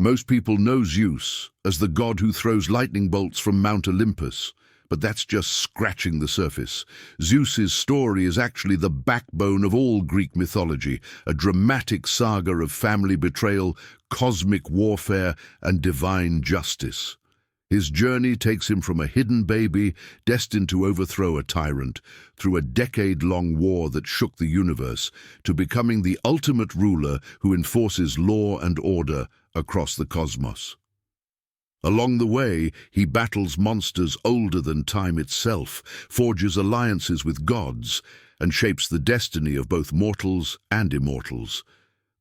Most people know Zeus as the god who throws lightning bolts from Mount Olympus, but that's just scratching the surface. Zeus's story is actually the backbone of all Greek mythology, a dramatic saga of family betrayal, cosmic warfare, and divine justice. His journey takes him from a hidden baby destined to overthrow a tyrant, through a decade-long war that shook the universe, to becoming the ultimate ruler who enforces law and order across the cosmos. Along the way, he battles monsters older than time itself, forges alliances with gods, and shapes the destiny of both mortals and immortals.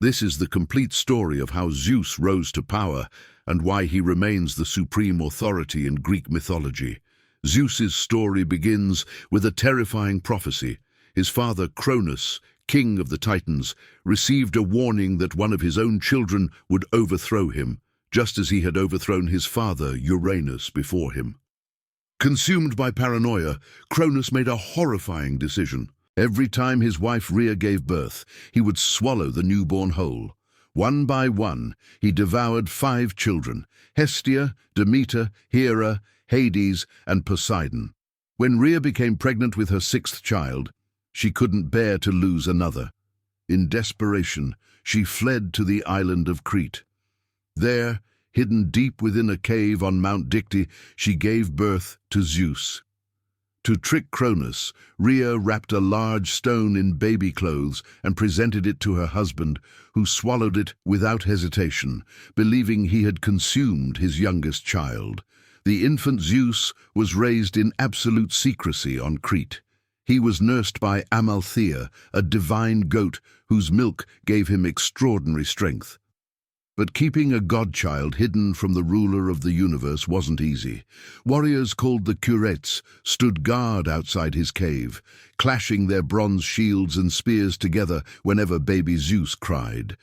This is the complete story of how Zeus rose to power and why he remains the supreme authority in Greek mythology. Zeus's story begins with a terrifying prophecy. His father Cronus, king of the Titans, received a warning that one of his own children would overthrow him, just as he had overthrown his father Uranus before him. Consumed by paranoia, Cronus made a horrifying decision. Every time his wife Rhea gave birth, he would swallow the newborn whole. One by one, he devoured 5 children: Hestia, Demeter, Hera, Hades, and Poseidon. When Rhea became pregnant with her 6th child, she couldn't bear to lose another. In desperation, she fled to the island of Crete. There, hidden deep within a cave on Mount Dicte, she gave birth to Zeus. To trick Cronus, Rhea wrapped a large stone in baby clothes and presented it to her husband, who swallowed it without hesitation, believing he had consumed his youngest child. The infant Zeus was raised in absolute secrecy on Crete. He was nursed by Amalthea, a divine goat whose milk gave him extraordinary strength. But keeping a godchild hidden from the ruler of the universe wasn't easy. Warriors called the Curetes stood guard outside his cave, clashing their bronze shields and spears together whenever baby Zeus cried.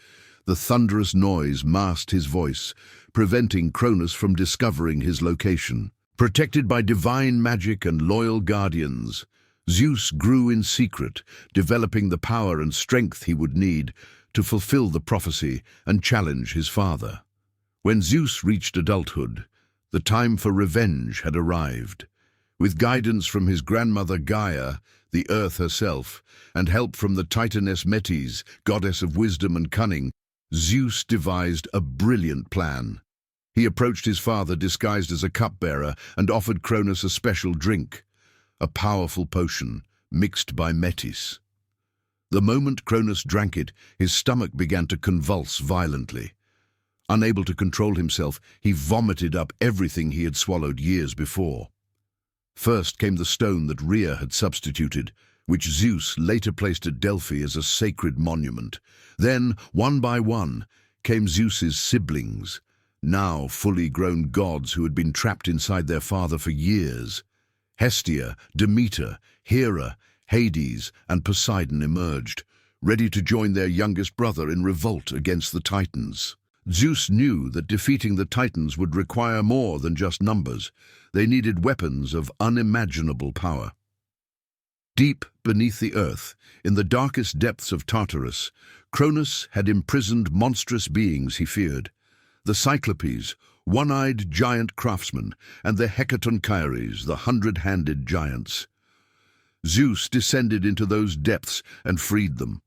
The thunderous noise masked his voice, preventing Cronus from discovering his location. Protected by divine magic and loyal guardians, Zeus grew in secret, developing the power and strength he would need to fulfill the prophecy and challenge his father. When Zeus reached adulthood, the time for revenge had arrived. With guidance from his grandmother Gaia, the earth herself, and help from the Titaness Metis, goddess of wisdom and cunning, Zeus devised a brilliant plan. He approached his father disguised as a cupbearer and offered Cronus a special drink, a powerful potion mixed by Metis. The moment Cronus drank it, his stomach began to convulse violently. Unable to control himself, he vomited up everything he had swallowed years before. First came the stone that Rhea had substituted, which Zeus later placed at Delphi as a sacred monument. Then, one by one, came Zeus's siblings, now fully grown gods who had been trapped inside their father for years. Hestia, Demeter, Hera, Hades, and Poseidon emerged, ready to join their youngest brother in revolt against the Titans. Zeus knew that defeating the Titans would require more than just numbers. They needed weapons of unimaginable power. Deep beneath the earth, in the darkest depths of Tartarus, Cronus had imprisoned monstrous beings he feared: the Cyclopes, one-eyed giant craftsmen, and the Hecatonchires, the 100-handed giants. Zeus descended into those depths and freed them.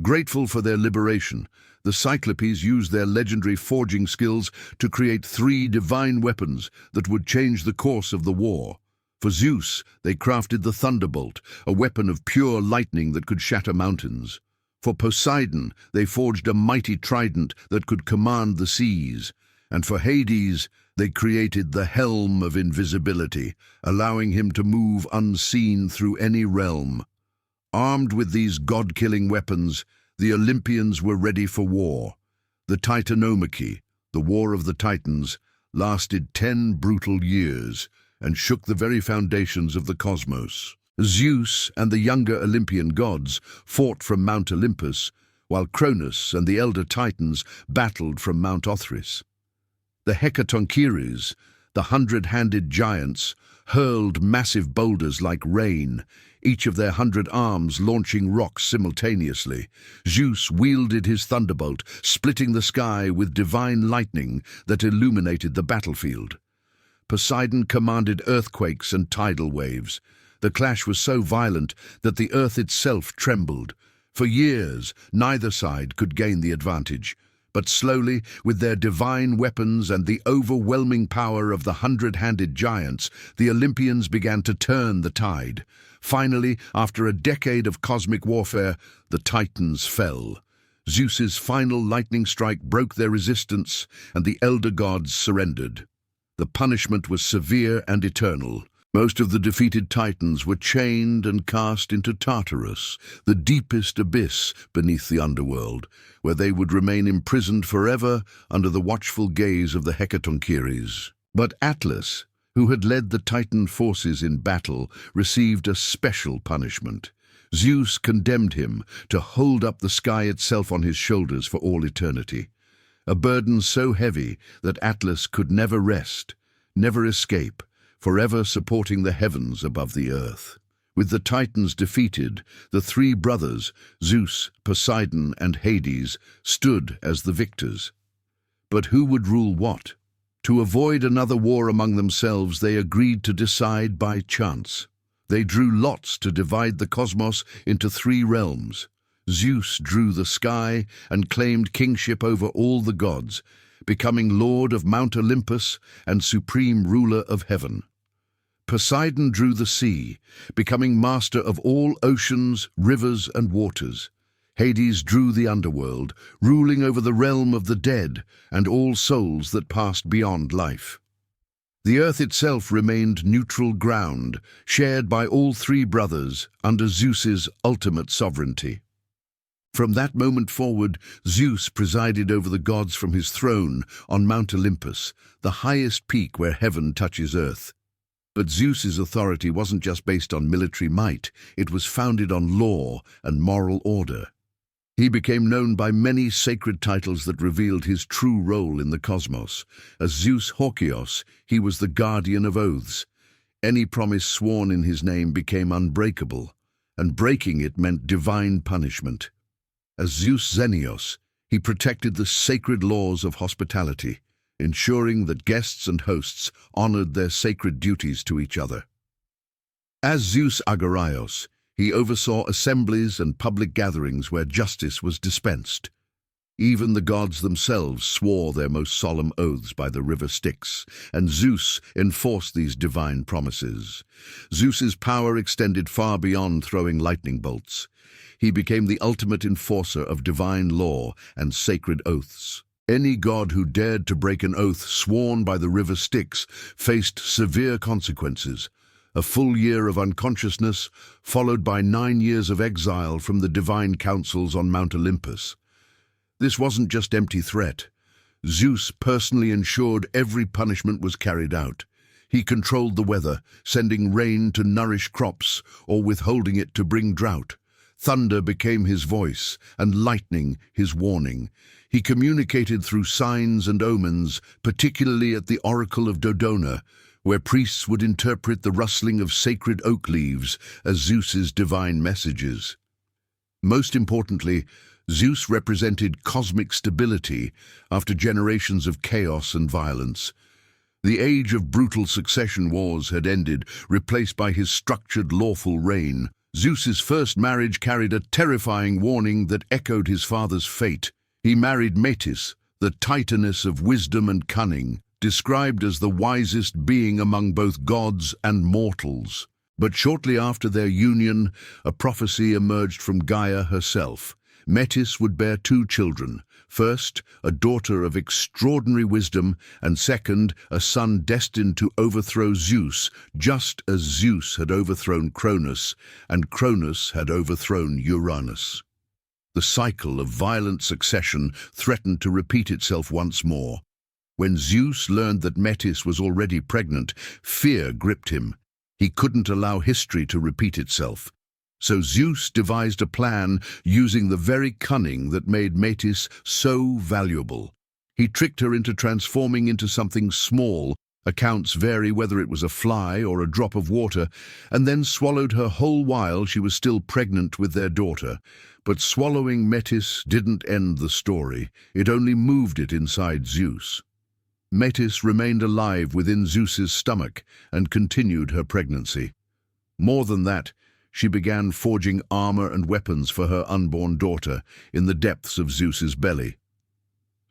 Grateful for their liberation, the Cyclopes used their legendary forging skills to create 3 divine weapons that would change the course of the war. For Zeus, they crafted the thunderbolt, a weapon of pure lightning that could shatter mountains. For Poseidon, they forged a mighty trident that could command the seas. And for Hades, they created the Helm of Invisibility, allowing him to move unseen through any realm. Armed with these god-killing weapons, the Olympians were ready for war. The Titanomachy, the War of the Titans, lasted 10 brutal years and shook the very foundations of the cosmos. Zeus and the younger Olympian gods fought from Mount Olympus, while Cronus and the elder Titans battled from Mount Othrys. The Hecatonchires, The hundred-handed giants hurled massive boulders like rain, each of their 100 arms launching rocks simultaneously. Zeus wielded his thunderbolt, splitting the sky with divine lightning that illuminated the battlefield. Poseidon commanded earthquakes and tidal waves. The clash was so violent that the earth itself trembled. For years, neither side could gain the advantage. But slowly, with their divine weapons and the overwhelming power of the hundred-handed giants, the Olympians began to turn the tide. Finally, after a decade of cosmic warfare, the Titans fell. Zeus's final lightning strike broke their resistance, and the elder gods surrendered. The punishment was severe and eternal. Most of the defeated Titans were chained and cast into Tartarus, the deepest abyss beneath the underworld, where they would remain imprisoned forever under the watchful gaze of the Hecatoncheires. But Atlas, who had led the Titan forces in battle, received a special punishment. Zeus condemned him to hold up the sky itself on his shoulders for all eternity, a burden so heavy that Atlas could never rest, never escape, forever supporting the heavens above the earth. With the Titans defeated, the three brothers, Zeus, Poseidon, and Hades, stood as the victors. But who would rule what? To avoid another war among themselves, they agreed to decide by chance. They drew lots to divide the cosmos into 3 realms. Zeus drew the sky and claimed kingship over all the gods, becoming lord of Mount Olympus and supreme ruler of heaven. Poseidon drew the sea, becoming master of all oceans, rivers, and waters. Hades drew the underworld, ruling over the realm of the dead and all souls that passed beyond life. The earth itself remained neutral ground, shared by all 3 brothers under Zeus's ultimate sovereignty. From that moment forward, Zeus presided over the gods from his throne on Mount Olympus, the highest peak where heaven touches earth. But Zeus's authority wasn't just based on military might, it was founded on law and moral order. He became known by many sacred titles that revealed his true role in the cosmos. As Zeus Horkios, he was the guardian of oaths. Any promise sworn in his name became unbreakable, and breaking it meant divine punishment. As Zeus Xenios, he protected the sacred laws of hospitality, ensuring that guests and hosts honored their sacred duties to each other. As Zeus Agoraios, he oversaw assemblies and public gatherings where justice was dispensed. Even the gods themselves swore their most solemn oaths by the river Styx, and Zeus enforced these divine promises. Zeus's power extended far beyond throwing lightning bolts. He became the ultimate enforcer of divine law and sacred oaths. Any god who dared to break an oath sworn by the river Styx faced severe consequences. A full year of unconsciousness, followed by 9 years of exile from the divine councils on Mount Olympus. This wasn't just empty threat. Zeus personally ensured every punishment was carried out. He controlled the weather, sending rain to nourish crops or withholding it to bring drought. Thunder became his voice, and lightning his warning. He communicated through signs and omens, particularly at the Oracle of Dodona, where priests would interpret the rustling of sacred oak leaves as Zeus's divine messages. Most importantly, Zeus represented cosmic stability after generations of chaos and violence. The age of brutal succession wars had ended, replaced by his structured, lawful reign. Zeus's first marriage carried a terrifying warning that echoed his father's fate. He married Metis, the titaness of wisdom and cunning, described as the wisest being among both gods and mortals. But shortly after their union, a prophecy emerged from Gaia herself. Metis would bear 2 children. First, a daughter of extraordinary wisdom, and second, a son destined to overthrow Zeus, just as Zeus had overthrown Cronus, and Cronus had overthrown Uranus. The cycle of violent succession threatened to repeat itself once more. When Zeus learned that Metis was already pregnant, fear gripped him. He couldn't allow history to repeat itself. So Zeus devised a plan using the very cunning that made Metis so valuable. He tricked her into transforming into something small Accounts vary whether it was a fly or a drop of water, and then swallowed her whole while she was still pregnant with their daughter. But swallowing Metis didn't end the story, it only moved it inside Zeus. Metis remained alive within Zeus's stomach and continued her pregnancy. More than that, she began forging armor and weapons for her unborn daughter in the depths of Zeus's belly.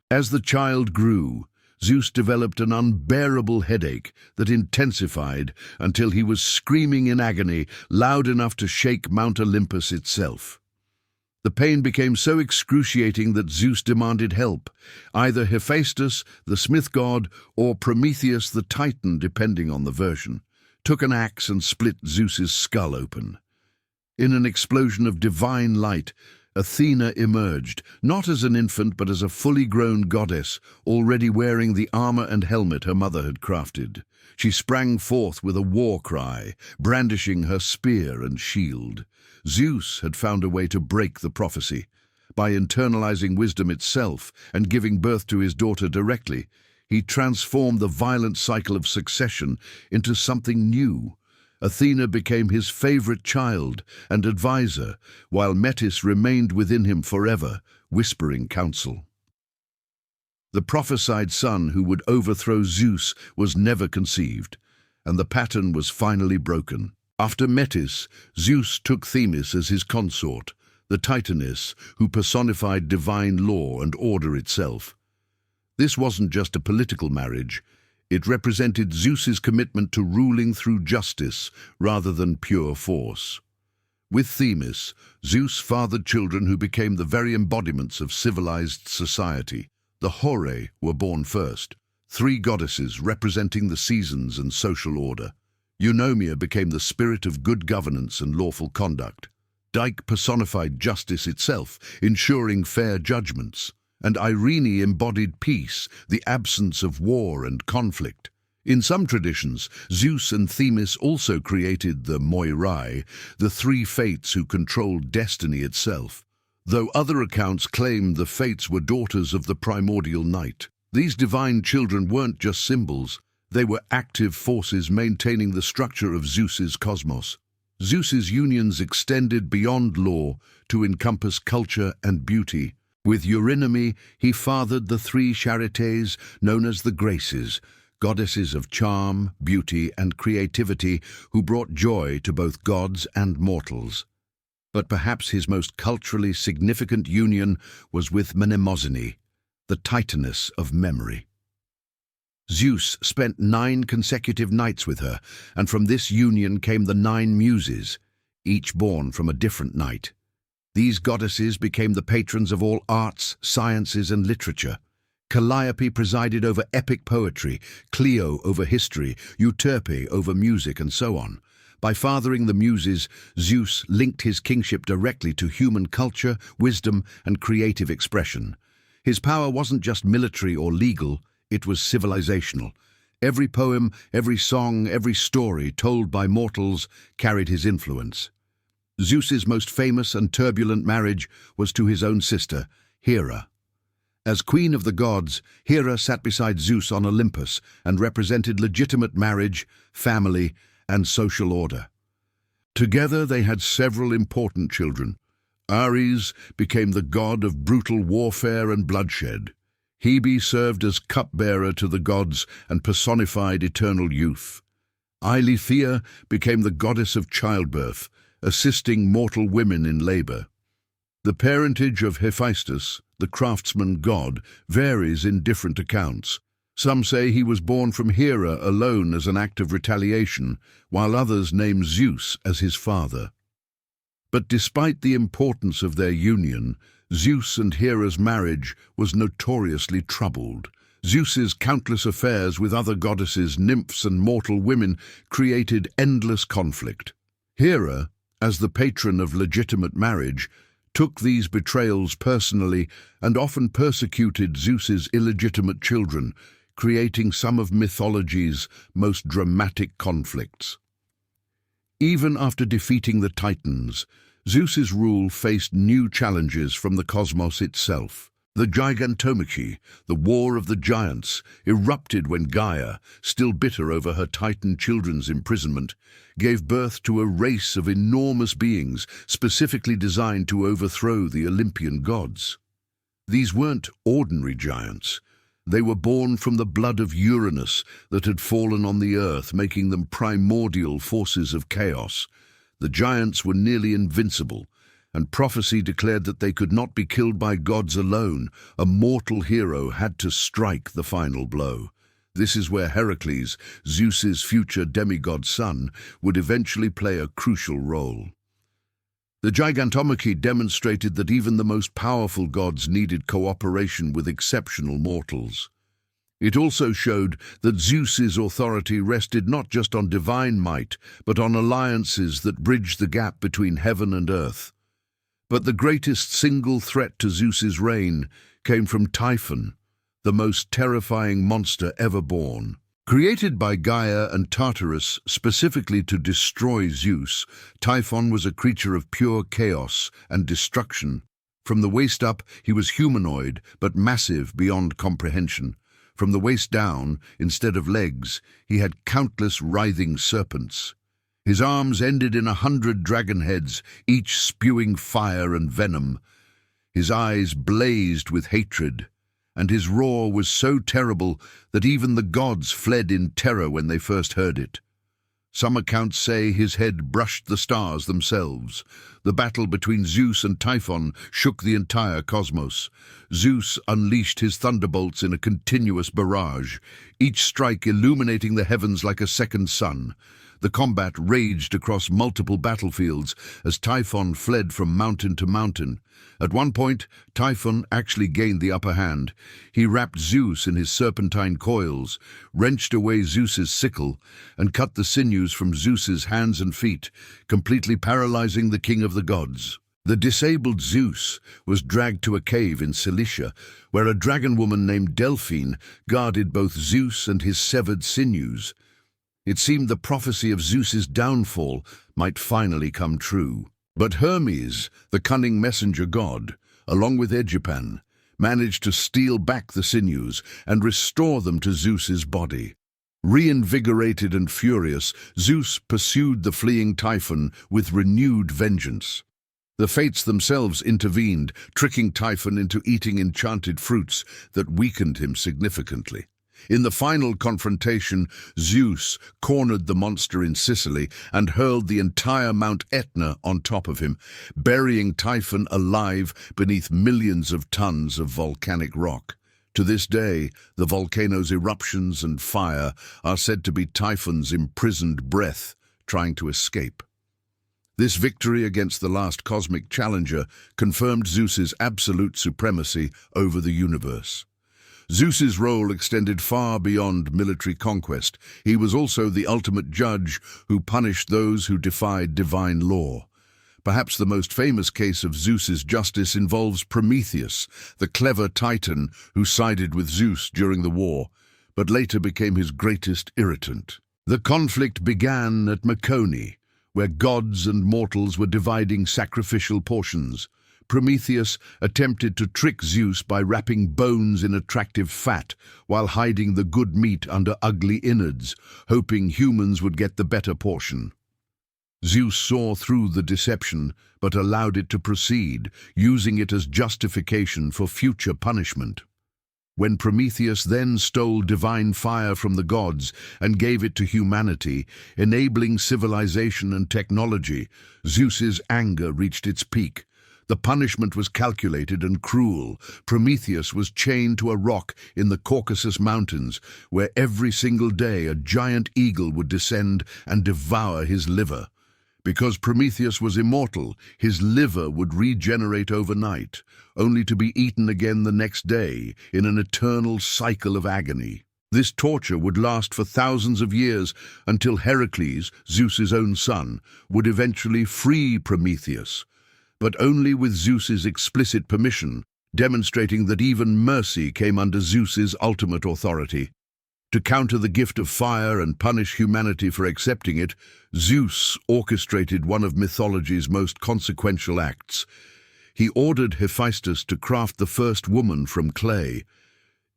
As the child grew, Zeus developed an unbearable headache that intensified until he was screaming in agony, loud enough to shake Mount Olympus itself. The pain became so excruciating that Zeus demanded help, either Hephaestus, the smith god, or Prometheus, the Titan, depending on the version, took an axe and split Zeus's skull open. In an explosion of divine light, Athena emerged, not as an infant but as a fully grown goddess, already wearing the armor and helmet her mother had crafted. She sprang forth with a war cry, brandishing her spear and shield. Zeus had found a way to break the prophecy. By internalizing wisdom itself and giving birth to his daughter directly, he transformed the violent cycle of succession into something new. Athena became his favorite child and advisor, while Metis remained within him forever, whispering counsel. The prophesied son who would overthrow Zeus was never conceived, and the pattern was finally broken. After Metis, Zeus took Themis as his consort, the Titaness who personified divine law and order itself. This wasn't just a political marriage. It represented Zeus's commitment to ruling through justice rather than pure force. With Themis, Zeus fathered children who became the very embodiments of civilized society. The Horae were born first, 3 goddesses representing the seasons and social order. Eunomia became the spirit of good governance and lawful conduct. Dike personified justice itself, ensuring fair judgments. And Irene embodied peace, the absence of war and conflict. In some traditions, Zeus and Themis also created the Moirai, the 3 fates who controlled destiny itself, though other accounts claim the fates were daughters of the primordial night. These divine children weren't just symbols, they were active forces maintaining the structure of Zeus's cosmos. Zeus's unions extended beyond law to encompass culture and beauty. With Eurynomy, he fathered the 3 Charites known as the Graces, goddesses of charm, beauty, and creativity who brought joy to both gods and mortals. But perhaps his most culturally significant union was with Mnemosyne, the Titaness of memory. Zeus spent 9 consecutive nights with her, and from this union came the 9 Muses, each born from a different night. These goddesses became the patrons of all arts, sciences, and literature. Calliope presided over epic poetry, Clio over history, Euterpe over music, and so on. By fathering the Muses, Zeus linked his kingship directly to human culture, wisdom, and creative expression. His power wasn't just military or legal, it was civilizational. Every poem, every song, every story told by mortals carried his influence. Zeus's most famous and turbulent marriage was to his own sister, Hera. As queen of the gods, Hera sat beside Zeus on Olympus and represented legitimate marriage, family, and social order. Together they had several important children. Ares became the god of brutal warfare and bloodshed. Hebe served as cupbearer to the gods and personified eternal youth. Eileithyia became the goddess of childbirth, assisting mortal women in labor. The parentage of Hephaestus, the craftsman god, varies in different accounts. Some say he was born from Hera alone as an act of retaliation, while others name Zeus as his father. But despite the importance of their union, Zeus and Hera's marriage was notoriously troubled. Zeus's countless affairs with other goddesses, nymphs, and mortal women created endless conflict. Hera, as the patron of legitimate marriage, took these betrayals personally and often persecuted Zeus's illegitimate children, creating some of mythology's most dramatic conflicts. Even after defeating the Titans, Zeus's rule faced new challenges from the cosmos itself. The Gigantomachy, the war of the giants, erupted when Gaia, still bitter over her Titan children's imprisonment, gave birth to a race of enormous beings specifically designed to overthrow the Olympian gods. These weren't ordinary giants. They were born from the blood of Uranus that had fallen on the earth, making them primordial forces of chaos. The giants were nearly invincible, and prophecy declared that they could not be killed by gods alone. A mortal hero had to strike the final blow. This is where Heracles, Zeus's future demigod son, would eventually play a crucial role. The Gigantomachy demonstrated that even the most powerful gods needed cooperation with exceptional mortals. It also showed that Zeus's authority rested not just on divine might, but on alliances that bridged the gap between heaven and earth. But the greatest single threat to Zeus's reign came from Typhon, the most terrifying monster ever born. Created by Gaia and Tartarus specifically to destroy Zeus, Typhon was a creature of pure chaos and destruction. From the waist up, he was humanoid, but massive beyond comprehension. From the waist down, instead of legs, he had countless writhing serpents. His arms ended in 100 dragon heads, each spewing fire and venom. His eyes blazed with hatred, and his roar was so terrible that even the gods fled in terror when they first heard it. Some accounts say his head brushed the stars themselves. The battle between Zeus and Typhon shook the entire cosmos. Zeus unleashed his thunderbolts in a continuous barrage, each strike illuminating the heavens like a second sun. The combat raged across multiple battlefields as Typhon fled from mountain to mountain. At one point, Typhon actually gained the upper hand. He wrapped Zeus in his serpentine coils, wrenched away Zeus's sickle, and cut the sinews from Zeus's hands and feet, completely paralyzing the king of the gods. The disabled Zeus was dragged to a cave in Cilicia, where a dragon woman named Delphine guarded both Zeus and his severed sinews. It seemed the prophecy of Zeus's downfall might finally come true. But Hermes, the cunning messenger god, along with Ægipan, managed to steal back the sinews and restore them to Zeus's body. Reinvigorated and furious, Zeus pursued the fleeing Typhon with renewed vengeance. The fates themselves intervened, tricking Typhon into eating enchanted fruits that weakened him significantly. In the final confrontation, Zeus cornered the monster in Sicily and hurled the entire Mount Etna on top of him, burying Typhon alive beneath millions of tons of volcanic rock. To this day, the volcano's eruptions and fire are said to be Typhon's imprisoned breath trying to escape. This victory against the last cosmic challenger confirmed Zeus's absolute supremacy over the universe. Zeus's role extended far beyond military conquest. He was also the ultimate judge who punished those who defied divine law. Perhaps the most famous case of Zeus's justice involves Prometheus, the clever Titan who sided with Zeus during the war, but later became his greatest irritant. The conflict began at Mycone, where gods and mortals were dividing sacrificial portions. Prometheus attempted to trick Zeus by wrapping bones in attractive fat while hiding the good meat under ugly innards, hoping humans would get the better portion. Zeus saw through the deception but allowed it to proceed, using it as justification for future punishment. When Prometheus then stole divine fire from the gods and gave it to humanity, enabling civilization and technology, Zeus's anger reached its peak. The punishment was calculated and cruel. Prometheus was chained to a rock in the Caucasus Mountains, where every single day a giant eagle would descend and devour his liver. Because Prometheus was immortal, his liver would regenerate overnight, only to be eaten again the next day in an eternal cycle of agony. This torture would last for thousands of years until Heracles, Zeus's own son, would eventually free Prometheus, but only with Zeus's explicit permission, demonstrating that even mercy came under Zeus's ultimate authority. To counter the gift of fire and punish humanity for accepting it, Zeus orchestrated one of mythology's most consequential acts. He ordered Hephaestus to craft the first woman from clay.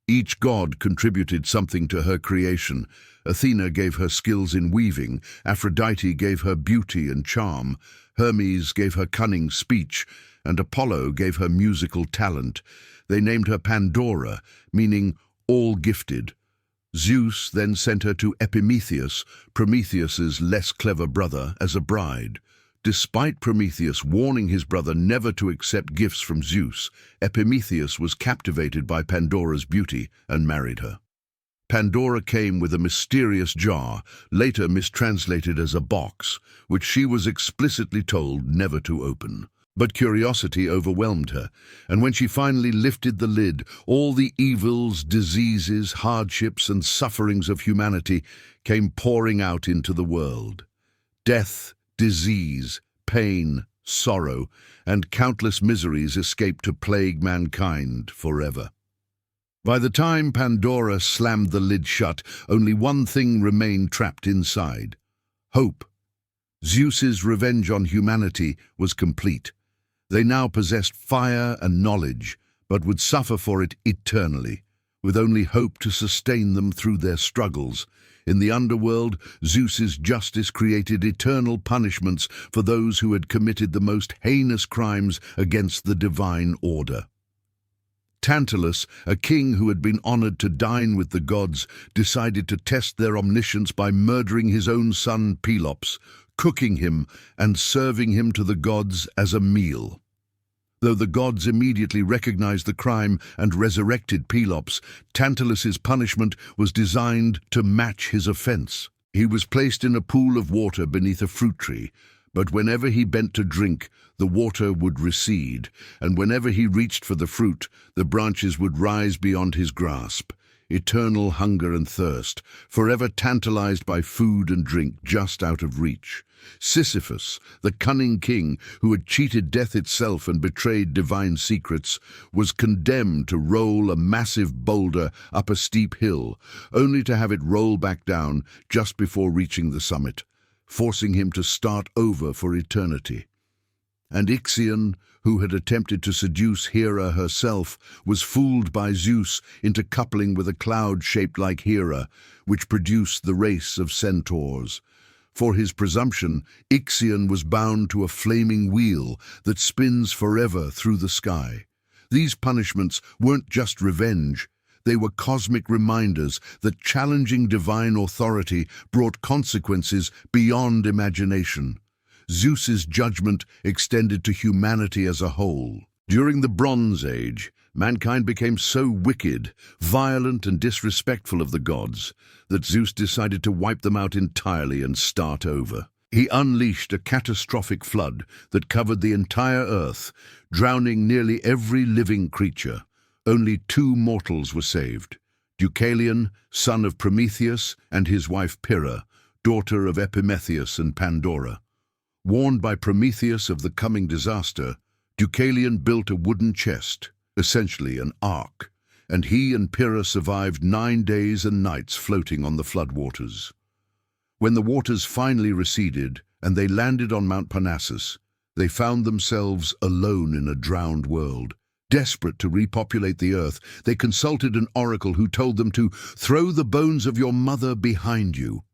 Each god contributed something to her creation. Athena gave her skills in weaving, Aphrodite gave her beauty and charm, Hermes gave her cunning speech, and Apollo gave her musical talent. They named her Pandora, meaning all-gifted. Zeus then sent her to Epimetheus, Prometheus's less clever brother, as a bride. Despite Prometheus warning his brother never to accept gifts from Zeus, Epimetheus was captivated by Pandora's beauty and married her. Pandora came with a mysterious jar, later mistranslated as a box, which she was explicitly told never to open. But curiosity overwhelmed her, and when she finally lifted the lid, all the evils, diseases, hardships, and sufferings of humanity came pouring out into the world. Death, disease, pain, sorrow, and countless miseries escaped to plague mankind forever. By the time Pandora slammed the lid shut, only one thing remained trapped inside: hope. Zeus's revenge on humanity was complete. They now possessed fire and knowledge, but would suffer for it eternally, with only hope to sustain them through their struggles. In the underworld, Zeus's justice created eternal punishments for those who had committed the most heinous crimes against the divine order. Tantalus, a king who had been honored to dine with the gods, decided to test their omniscience by murdering his own son Pelops, cooking him and serving him to the gods as a meal. Though the gods immediately recognized the crime and resurrected Pelops, Tantalus's punishment was designed to match his offense. He was placed in a pool of water beneath a fruit tree, but whenever he bent to drink, the water would recede, and whenever he reached for the fruit, the branches would rise beyond his grasp. Eternal hunger and thirst, forever tantalized by food and drink just out of reach. Sisyphus, the cunning king who had cheated death itself and betrayed divine secrets, was condemned to roll a massive boulder up a steep hill, only to have it roll back down just before reaching the summit, forcing him to start over for eternity. And Ixion, who had attempted to seduce Hera herself, was fooled by Zeus into coupling with a cloud shaped like Hera, which produced the race of centaurs. For his presumption, Ixion was bound to a flaming wheel that spins forever through the sky. These punishments weren't just revenge. They were cosmic reminders that challenging divine authority brought consequences beyond imagination. Zeus's judgment extended to humanity as a whole. During the Bronze Age, mankind became so wicked, violent, and disrespectful of the gods that Zeus decided to wipe them out entirely and start over. He unleashed a catastrophic flood that covered the entire earth, drowning nearly every living creature. Only 2 mortals were saved: Deucalion, son of Prometheus, and his wife Hera, daughter of Epimetheus and Pandora. Warned by Prometheus of the coming disaster, Deucalion built a wooden chest, essentially an ark, and he and Hera survived 9 days and nights floating on the floodwaters. When the waters finally receded and they landed on Mount Parnassus, they found themselves alone in a drowned world. Desperate to repopulate the earth, they consulted an oracle who told them to throw the bones of your mother behind you.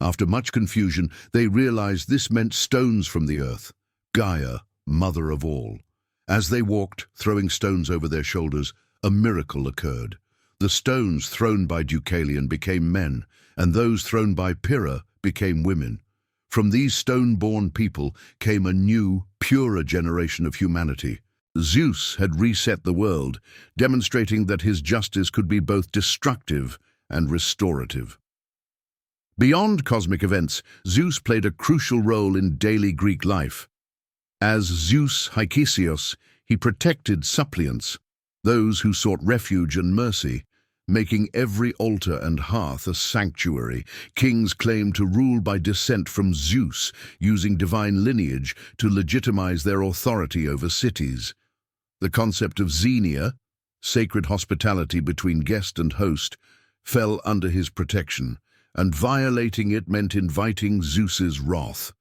After much confusion, they realized this meant stones from the earth, Gaia, mother of all. As they walked, throwing stones over their shoulders, a miracle occurred. The stones thrown by Deucalion became men, and those thrown by Hera became women. From these stone-born people came a new, purer generation of humanity. Zeus had reset the world, demonstrating that his justice could be both destructive and restorative. Beyond cosmic events, Zeus played a crucial role in daily Greek life. As Zeus Haikisios, he protected suppliants, those who sought refuge and mercy, making every altar and hearth a sanctuary. Kings claimed to rule by descent from Zeus, using divine lineage to legitimize their authority over cities. The concept of xenia, sacred hospitality between guest and host, fell under his protection, and violating it meant inviting Zeus's wrath.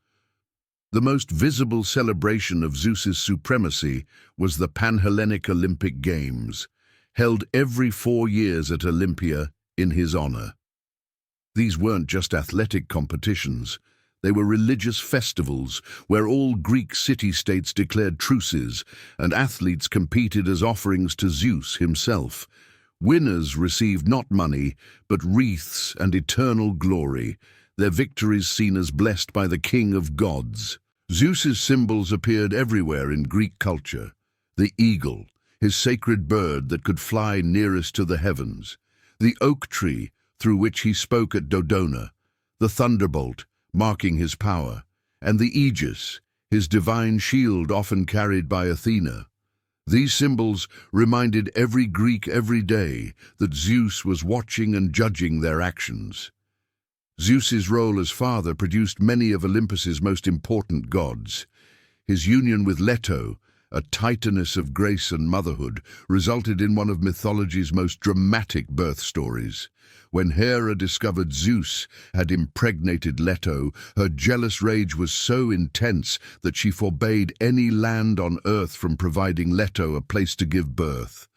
The most visible celebration of Zeus's supremacy was the Pan-Hellenic Olympic Games, held every 4 years at Olympia in his honor. These weren't just athletic competitions. They were religious festivals where all Greek city-states declared truces and athletes competed as offerings to Zeus himself. Winners received not money, but wreaths and eternal glory, their victories seen as blessed by the king of gods. Zeus's symbols appeared everywhere in Greek culture. The eagle, his sacred bird that could fly nearest to the heavens. The oak tree, through which he spoke at Dodona. The thunderbolt, marking his power. And the aegis, his divine shield often carried by Athena. These symbols reminded every Greek every day that Zeus was watching and judging their actions. Zeus's role as father produced many of Olympus's most important gods. His union with Leto, a titaness of grace and motherhood, resulted in one of mythology's most dramatic birth stories. When Hera discovered Zeus had impregnated Leto, her jealous rage was so intense that she forbade any land on earth from providing Leto a place to give birth.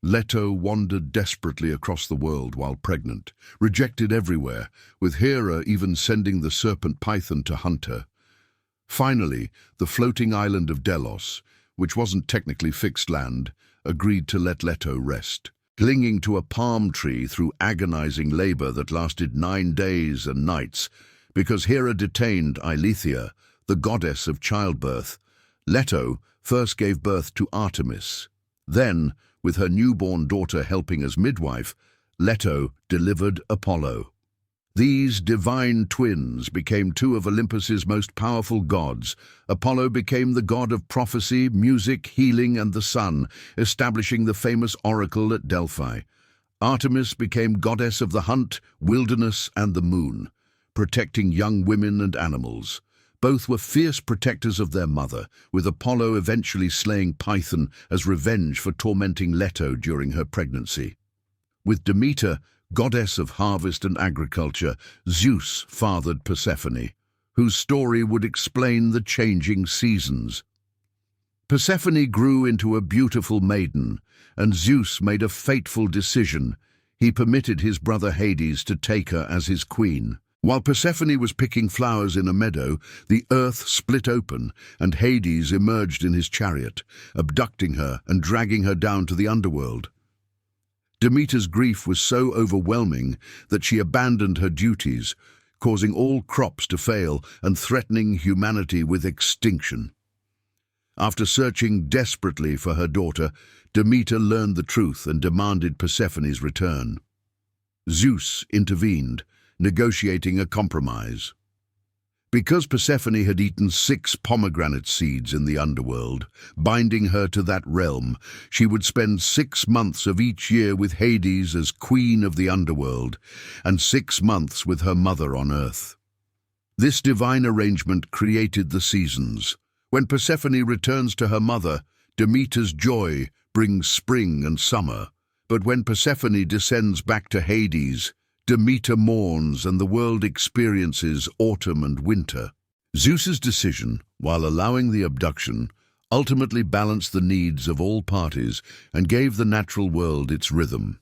Leto wandered desperately across the world while pregnant, rejected everywhere, with Hera even sending the serpent Typhon to hunt her. Finally, the floating island of Delos, which wasn't technically fixed land, agreed to let Leto rest. Clinging to a palm tree through agonizing labor that lasted 9 days and nights, because Hera detained Eileithyia, the goddess of childbirth, Leto first gave birth to Artemis. Then, with her newborn daughter helping as midwife, Leto delivered Apollo. These divine twins became 2 of Olympus's most powerful gods. Apollo became the god of prophecy, music, healing, and the sun, establishing the famous oracle at Delphi. Artemis became goddess of the hunt, wilderness, and the moon, protecting young women and animals. Both were fierce protectors of their mother, with Apollo eventually slaying Typhon as revenge for tormenting Leto during her pregnancy. With Demeter, goddess of harvest and agriculture, Zeus fathered Persephone, whose story would explain the changing seasons. Persephone grew into a beautiful maiden, and Zeus made a fateful decision. He permitted his brother Hades to take her as his queen. While Persephone was picking flowers in a meadow, the earth split open, and Hades emerged in his chariot, abducting her and dragging her down to the underworld. Demeter's grief was so overwhelming that she abandoned her duties, causing all crops to fail and threatening humanity with extinction. After searching desperately for her daughter, Demeter learned the truth and demanded Persephone's return. Zeus intervened, negotiating a compromise. Because Persephone had eaten 6 pomegranate seeds in the underworld, binding her to that realm, she would spend 6 months of each year with Hades as queen of the underworld, and 6 months with her mother on earth. This divine arrangement created the seasons. When Persephone returns to her mother, Demeter's joy brings spring and summer. But when Persephone descends back to Hades, Demeter mourns and the world experiences autumn and winter. Zeus's decision, while allowing the abduction, ultimately balanced the needs of all parties and gave the natural world its rhythm.